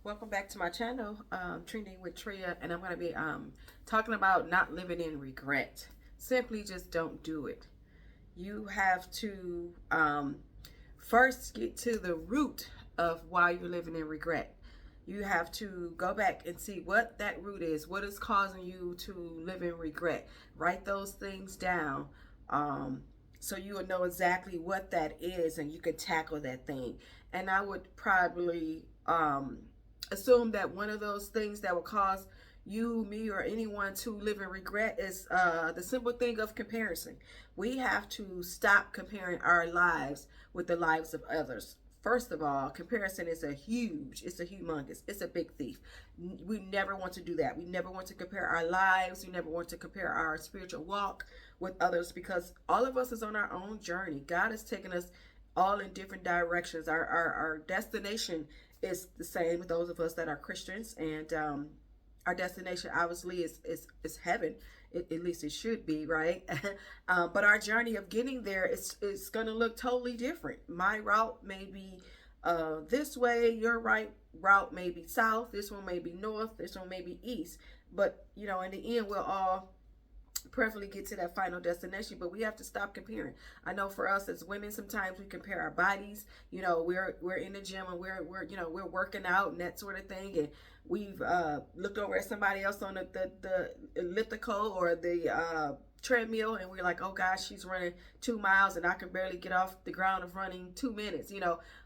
Welcome back to my channel, Trending with Tria, and I'm going to be talking about not living in regret. Simply just don't do it. You have to first get to the root of why you're living in regret. You have to go back and see what that root is, what is causing you to live in regret. Write those things down um, so you will know exactly what that is and you could tackle that thing. And I would probably assume that one of those things that will cause you, me, or anyone to live in regret is the simple thing of comparison. We have to stop comparing our lives with the lives of others. First of all, comparison is it's a big thief. We never want to do that. We never want to compare our lives. We never want to compare our spiritual walk with others because all of us is on our own journey. God has taken us all in different directions. Our destination is the same with those of us that are Christians, and our destination obviously is heaven. At least it should be, right? But our journey of getting there is going to look totally different. My route may be this way, your right route may be south, this one may be north, this one may be east. But in the end, we'll all preferably get to that final destination, but we have to stop comparing. I know for us as women, sometimes we compare our bodies. We're in the gym and we're working out and that sort of thing, and we've looked over at somebody else on the elliptical or the treadmill, and we're like, oh gosh, she's running 2 miles and I can barely get off the ground of running 2 minutes.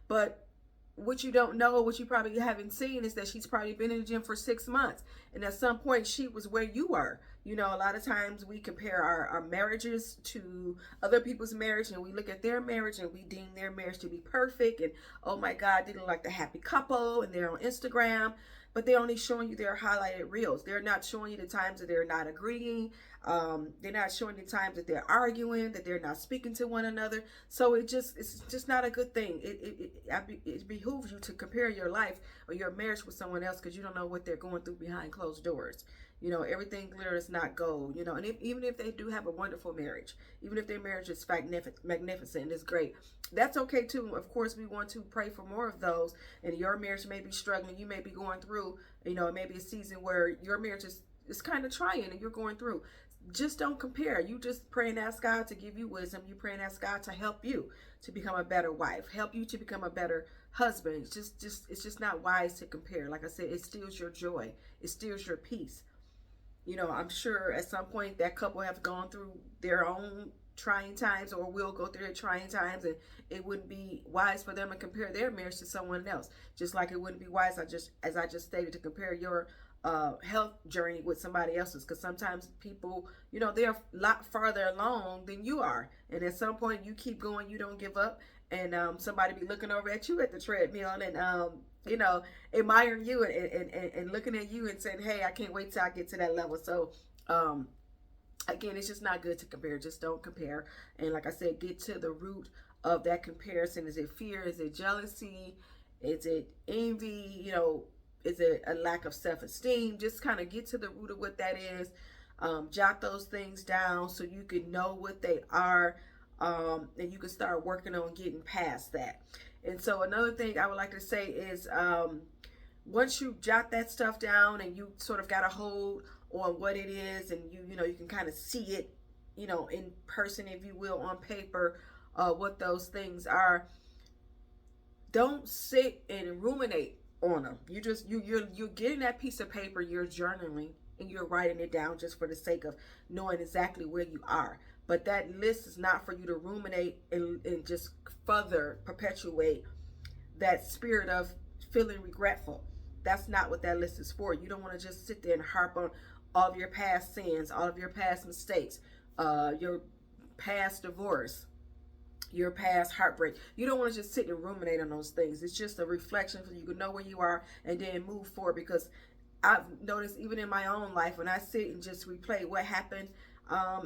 But what you don't know, what you probably haven't seen, is that she's probably been in the gym for 6 months. And at some point, she was where you were. A lot of times we compare our marriages to other people's marriage, and we look at their marriage and we deem their marriage to be perfect. And oh my God, they look like the happy couple, and they're on Instagram, but they're only showing you their highlighted reels. They're not showing you the times that they're not agreeing. They're not showing the times that they're arguing, that they're not speaking to one another. So it's just not a good thing. It behooves you to compare your life or your marriage with someone else because you don't know what they're going through behind closed doors. Everything glitter is not gold. And even if they do have a wonderful marriage, even if their marriage is magnificent and is great, that's okay too. Of course, we want to pray for more of those. And your marriage may be struggling. You may be going through, it may be a season where your marriage is kind of trying and you're going through. Just don't compare. You just pray and ask God to give you wisdom. You pray and ask God to help you to become a better wife, help you to become a better husband. It's just not wise to compare. Like I said, it steals your joy. It steals your peace. I'm sure at some point that couple have gone through their own trying times or will go through their trying times, and it wouldn't be wise for them to compare their marriage to someone else. Just like it wouldn't be wise, as I just stated, to compare your health journey with somebody else's, because sometimes people, they're a lot farther along than you are, and at some point you keep going, you don't give up, and somebody be looking over at you at the treadmill and you know, admiring you and looking at you and saying, hey, I can't wait till I get to that level. So, again, it's just not good to compare. Just don't compare. And like I said, get to the root of that comparison. Is it fear? Is it jealousy? Is it envy? Is it a lack of self-esteem? Just kind of get to the root of what that is. Jot those things down so you can know what they are, and you can start working on getting past that. And so another thing I would like to say is, once you jot that stuff down and you sort of got a hold on what it is, and you can kind of see it, in person, if you will, on paper, what those things are. Don't sit and ruminate on them. You're getting that piece of paper, you're journaling and you're writing it down just for the sake of knowing exactly where you are. But that list is not for you to ruminate and just further perpetuate that spirit of feeling regretful. That's not what that list is for. You don't want to just sit there and harp on all of your past sins, all of your past mistakes, your past divorce, your past heartbreak. You don't want to just sit and ruminate on those things. It's just a reflection so you can know where you are and then move forward. Because I've noticed even in my own life, when I sit and just replay what happened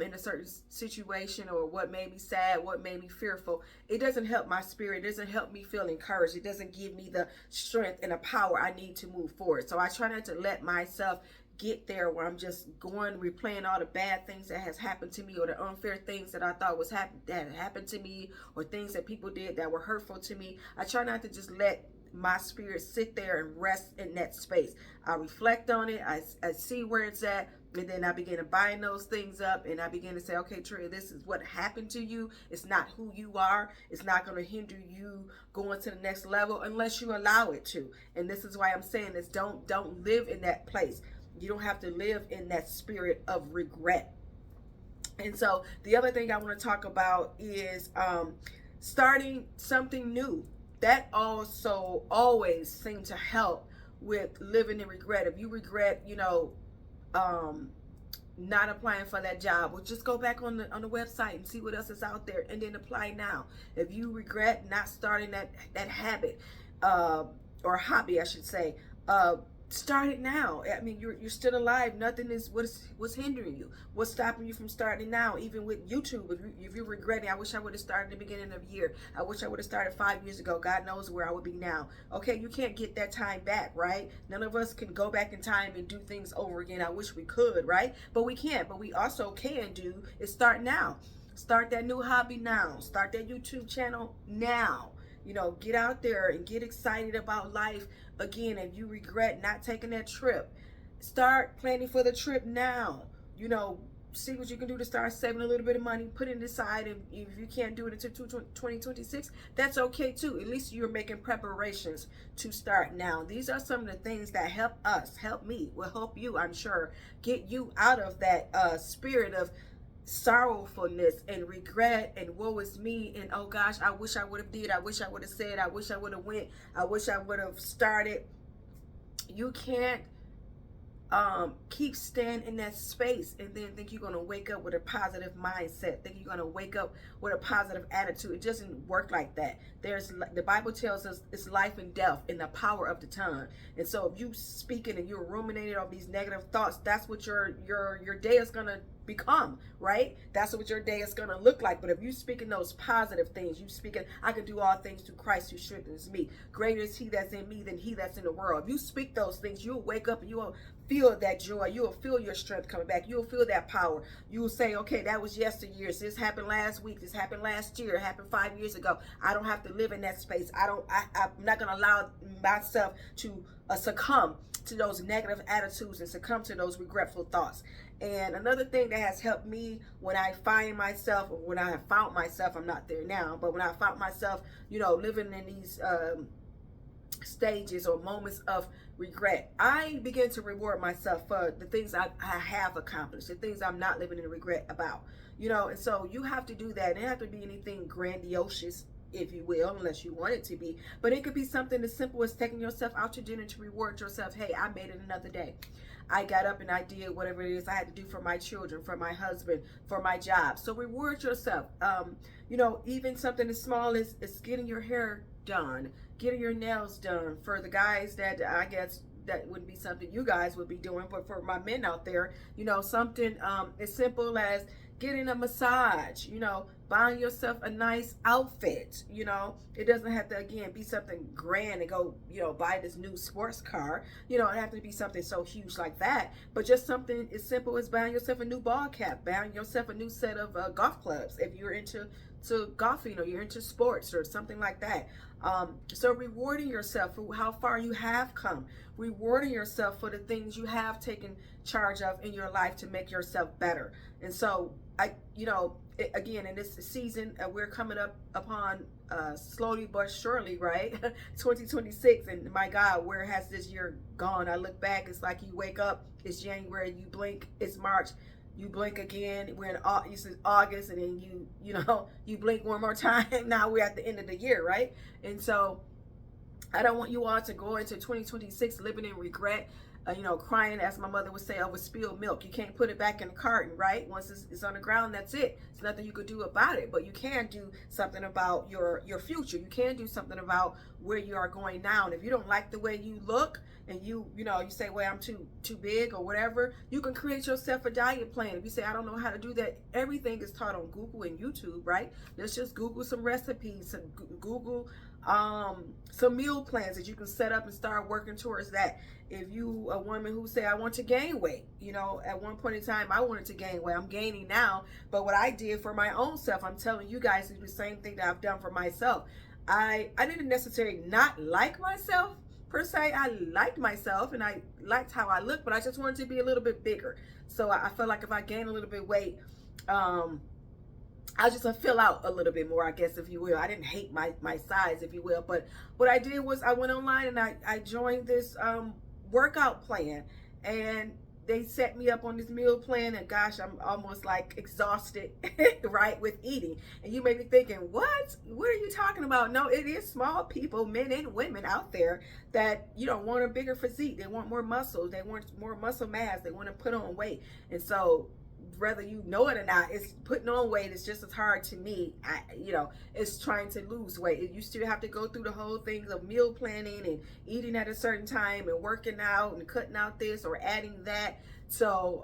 in a certain situation, or what made me sad, what made me fearful, it doesn't help my spirit. It doesn't help me feel encouraged. It doesn't give me the strength and the power I need to move forward. So I try not to let myself get there where I'm just going replaying all the bad things that has happened to me, or the unfair things that I thought that happened to me, or things that people did that were hurtful to me. I try not to just let my spirit sit there and rest in that space. I reflect on it. I see where it's at. And then I begin to bind those things up, and I begin to say, okay, Tria, this is what happened to you. It's not who you are. It's not going to hinder you going to the next level unless you allow it to. And this is why I'm saying this. Don't live in that place. You don't have to live in that spirit of regret. And so the other thing I want to talk about is starting something new. That also always seems to help with living in regret. If you regret, not applying for that job, well, just go back on the website and see what else is out there, and then apply now. If you regret not starting that habit or hobby, I should say, start it now. I mean, you're still alive. Nothing is what's hindering you. What's stopping you from starting now? Even with YouTube, if you're regretting, I wish I would have started at the beginning of the year. I wish I would have started 5 years ago. God knows where I would be now. Okay, you can't get that time back, right? None of us can go back in time and do things over again. I wish we could, right? But we can't. But we also can do is start now. Start that new hobby now. Start that YouTube channel now. Get out there and get excited about life again. If you regret not taking that trip, start planning for the trip now. See what you can do to start saving a little bit of money, put it aside. And if you can't do it until 2026, that's okay too. At least you're making preparations to start now. These are some of the things that help us, help me, will help you, I'm sure, get you out of that spirit of sorrowfulness and regret and woe is me and oh gosh, I wish I would have did, I wish I would have said, I wish I would have went, I wish I would have started. You can't keep staying in that space and then think you're going to wake up with a positive mindset, think you're going to wake up with a positive attitude. It doesn't work like that. The Bible tells us it's life and death in the power of the tongue. And so if you speaking and you're ruminating on these negative thoughts, that's what your day is going to become, right? That's what your day is going to look like. But if you speaking those positive things, you speaking, I can do all things through Christ who strengthens me. Greater is he that's in me than he that's in the world. If you speak those things, you'll wake up and you will feel that joy. You will feel your strength coming back. You will feel that power. You will say, okay, that was yesteryear. This happened last week. This happened last year. It happened 5 years ago. I don't have to live in that space. I'm not going to allow myself to succumb to those negative attitudes and succumb to those regretful thoughts. And another thing that has helped me when I find myself, or when I have found myself, I'm not there now, but when I found myself, living in these stages or moments of regret, I begin to reward myself for the things I have accomplished, the things I'm not living in regret about, and so you have to do that. It doesn't have to be anything grandiose, if you will, unless you want it to be, but it could be something as simple as taking yourself out to dinner to reward yourself. Hey, I made it another day. I got up and I did whatever it is I had to do for my children, for my husband, for my job. So reward yourself. Even something as small as getting your hair done, getting your nails done. For the guys, that I guess that wouldn't be something you guys would be doing, but for my men out there, something as simple as getting a massage, buying yourself a nice outfit. It doesn't have to, again, be something grand and go, buy this new sports car. It doesn't have to be something so huge like that, but just something as simple as buying yourself a new ball cap, buying yourself a new set of golf clubs if you're into golfing or you're into sports or something like that. So rewarding yourself for how far you have come, rewarding yourself for the things you have taken charge of in your life to make yourself better. And so again, in this season, we're coming up upon slowly but surely, right? 2026, and my God, where has this year gone? I look back, it's like you wake up, it's January, you blink, it's March, you blink again, we're in August, and then you blink one more time. Now we're at the end of the year, right? And so I don't want you all to go into 2026 living in regret, crying, as my mother would say, over spilled milk. You can't put it back in the carton, right? Once it's on the ground, that's it. There's nothing you could do about it, but you can do something about your future. You can do something about where you are going now. And if you don't like the way you look, and you say, well, I'm too big or whatever, you can create yourself a diet plan. If you say, I don't know how to do that, everything is taught on Google and YouTube, right? Let's just Google some recipes, Google some meal plans that you can set up and start working towards that. If you a woman who say, I want to gain weight, at one point in time I wanted to gain weight. I'm gaining now, but what I did for my own self, I'm telling you guys, is the same thing that I've done for myself. I didn't necessarily not like myself per se. I liked myself and I liked how I looked, but I just wanted to be a little bit bigger. So I felt like if I gained a little bit weight, I just fill out a little bit more, I guess, if you will. I didn't hate my size, if you will. But what I did was I went online and I joined this workout plan. And they set me up on this meal plan. And gosh, I'm almost like exhausted, right, with eating. And you may be thinking, what? What are you talking about? No, it is small people, men and women out there that, you know, want a bigger physique. They want more muscles. They want more muscle mass. They want to put on weight. And so whether you know it or not, it's putting on weight is just as hard to me. You know, it's trying to lose weight. You still have to go through the whole things of meal planning and eating at a certain time and working out and cutting out this or adding that. So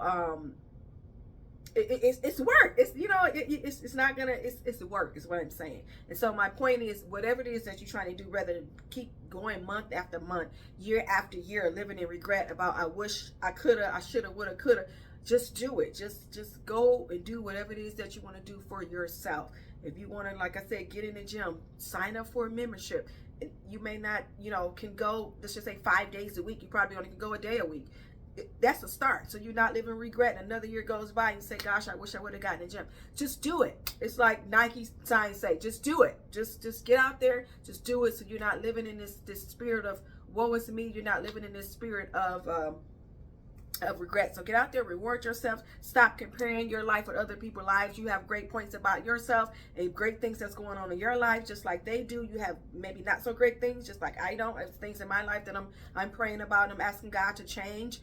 it's work. It's, you know, it's not gonna, it's work is what I'm saying. And so my point is, whatever it is that you're trying to do, rather than keep going month after month, year after year, living in regret about I wish I coulda, I shoulda, woulda, coulda. Just do it. Just go and do whatever it is that you want to do for yourself. If you want to, like I said, get in the gym, sign up for a membership. You may not, you know, can go, let's just say 5 days a week. You probably only can go a day a week. That's a start. So you're not living regret. Another year goes by and you say, gosh, I wish I would have gotten in the gym. Just do it. It's like Nike signs say, just do it. Just get out there. Just do it. So you're not living in this spirit of woe is me. You're not living in this spirit of regret. So get out there, reward yourself, stop comparing your life with other people's lives. You have great points about yourself and great things that's going on in your life just like they do. You have maybe not so great things just like I don't. I have things in my life that I'm praying about and I'm asking God to change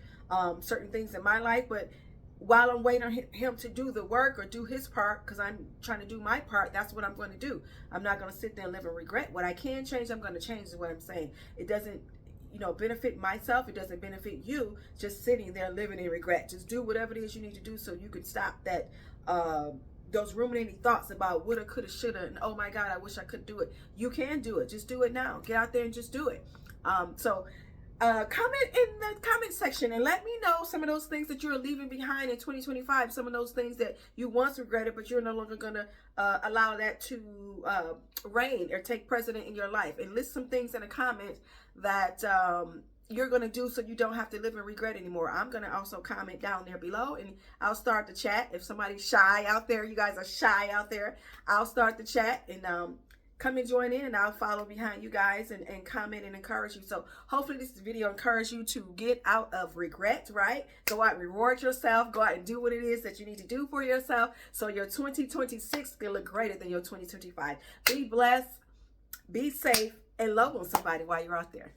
certain things in my life. But while I'm waiting on him to do the work or do his part, because I'm trying to do my part, that's what I'm going to do. I'm not going to sit there and live in regret. What I can change, I'm going to change, is what I'm saying. It doesn't, you know, benefit myself. It doesn't benefit you just sitting there living in regret. Just do whatever it is you need to do so you can stop that those ruminating thoughts about woulda, coulda, shoulda, and oh my God, I wish I could do it. You can do it. Just do it now. Get out there and just do it. Comment in the comment section and let me know some of those things that you're leaving behind in 2025. Some of those things that you once regretted, but you're no longer going to allow that to reign or take precedent in your life. And list some things in the comments that you're going to do so you don't have to live in regret anymore. I'm going to also comment down there below and I'll start the chat. If somebody's shy out there, you guys are shy out there, I'll start the chat and come and join in and I'll follow behind you guys and comment and encourage you. So hopefully this video encourages you to get out of regret, right? Go out and reward yourself. Go out and do what it is that you need to do for yourself so your 2026 can look greater than your 2025. Be blessed, be safe, and love on somebody while you're out there.